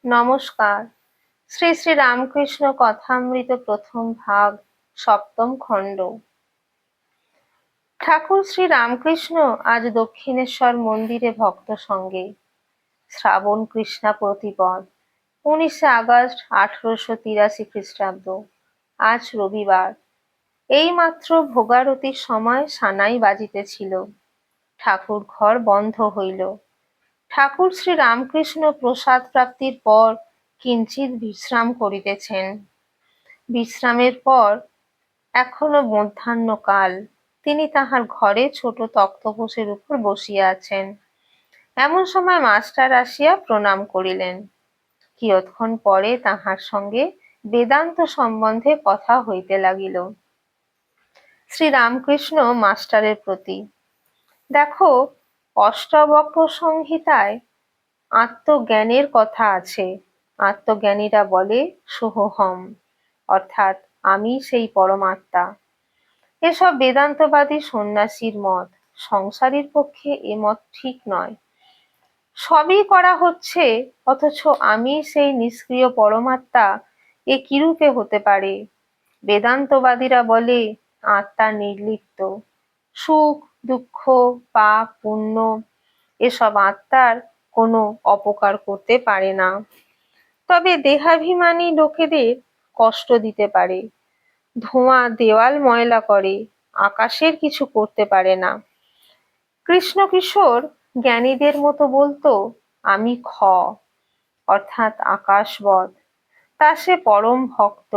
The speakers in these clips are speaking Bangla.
নমস্কার। শ্রী শ্রী রামকৃষ্ণ কথামৃত প্রথম ভাগ, সপ্তম খণ্ড। ঠাকুর শ্রী রামকৃষ্ণ আজ দক্ষিণেশ্বর মন্দিরে ভক্ত সঙ্গে। শ্রাবণ কৃষ্ণা প্রতিপদ, 19 আগস্ট 1883 খ্রিস্টাব্দ। আজ রবিবার। এইমাত্র ভোগারতির সময় সানাই বাজিতেছিল। ঠাকুর ঘর বন্ধ হইল। ঠাকুর শ্রী রামকৃষ্ণ প্রসাদ প্রাপ্তির পর কিঞ্চিৎ বিশ্রাম করিতেছেন। বিশ্রামের পর এখনো মধ্যাহ্নকাল। তিনি তাহার ঘরে ছোট তক্তপোশের উপর বসিয়া আছেন। এমন সময় মাস্টার আসিয়া প্রণাম করিলেন। কিয়ৎক্ষণ পরে তাহার সঙ্গে বেদান্ত সম্বন্ধে কথা হইতে লাগিল। শ্রী রামকৃষ্ণ মাস্টারের প্রতি: দেখো, অষ্টাবক্র সংহিতায় আত্মজ্ঞানের কথা আছে। আত্মজ্ঞানীরা বলে সোহম, অর্থাৎ আমি সেই পরমাত্মা। এসব বেদান্তবাদী সন্ন্যাসীর মত। সংসারীর পক্ষে এ মত ঠিক নয়। সবই করা হচ্ছে, অথচ আমি সেই নিষ্ক্রিয় পরমাত্মা, এ কিরূপে হতে পারে? বেদান্তবাদীরা বলে আত্মা নির্লিপ্ত। সুখ দুঃখ পাপ পুণ্য এসব আত্মার কোনো অপকার করতে পারে না, তবে দেহাভিমানী লোকেদের কষ্ট দিতে পারে। ধোঁয়া দেওয়াল ময়লা করে, আকাশের কিছু করতে পারে না। কৃষ্ণ কিশোর জ্ঞানীদের মতো বলতো আমি খ, অর্থাৎ আকাশবৎ। তা সে পরম ভক্ত,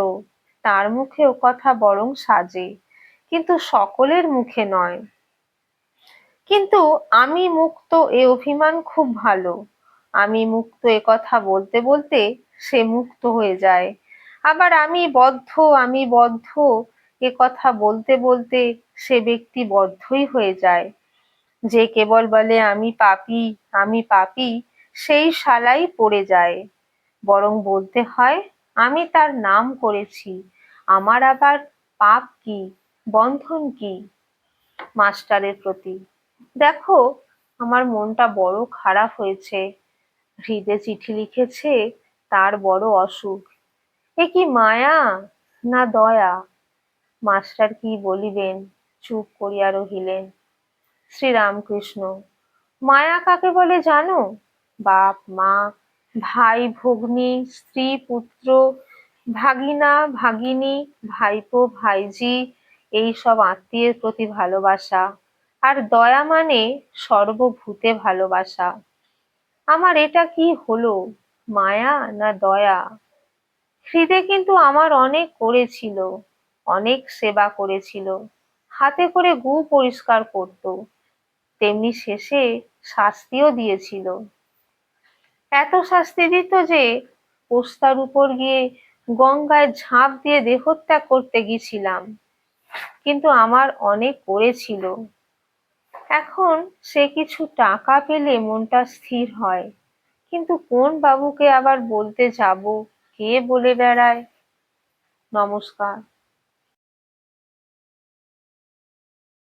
তার মুখে ও কথা বরং সাজে, কিন্তু সকলের মুখে নয়। কিন্তু আমি মুক্ত এ অভিমান খুব ভালো। আমি মুক্ত এ কথা বলতে বলতে সে মুক্ত হয়ে যায়। আবার আমি বদ্ধ এ কথা বলতে বলতে সে ব্যক্তি বদ্ধই হয়ে যায়। যে কেবল বলে আমি পাপী, সেই শালাই পড়ে যায়। বরং বলতে হয় আমি তার নাম করেছি, আমার আবার পাপ কি, বন্ধন কি? মাস্টারের প্রতি: দেখো, আমার মনটা বড় খারাপ হয়েছে। হৃদে চিঠি লিখেছে, তার বড় অসুখ। এ কি মায়া না দয়া? মাস্টার কি বলিবেন, চুপ করিয়া রহিলেন। শ্রীরামকৃষ্ণ: মায়া কাকে বলে জানো? বাপ মা, ভাই ভগ্নী, স্ত্রী পুত্র, ভাগিনা ভাগিনী, ভাইপো ভাইঝি, এই সব আত্মীয়ের প্রতি ভালোবাসা। আর দয়া মানে সর্বভূতে ভালোবাসা। আমার এটা কি হলো, মায়া না দয়া? হৃদে কিন্তু আমার অনেক করেছিল, অনেক সেবা করেছিল, হাতে করে গু পরিষ্কার করত, তেমনি শেষে শাস্তিও দিয়েছিল। এত শাস্তি দিত যে পোস্তার উপর গিয়ে গঙ্গায় ঝাঁপ দিয়ে দেহত্যাগ করতে গেছিলাম। কিন্তু আমার অনেক করেছিল। এখন সে কিছু টাকা পেলে মনটা স্থির হয়, কিন্তু কোন বাবুকে আবার বলতে যাব, কে বলে বেড়ায়। নমস্কার।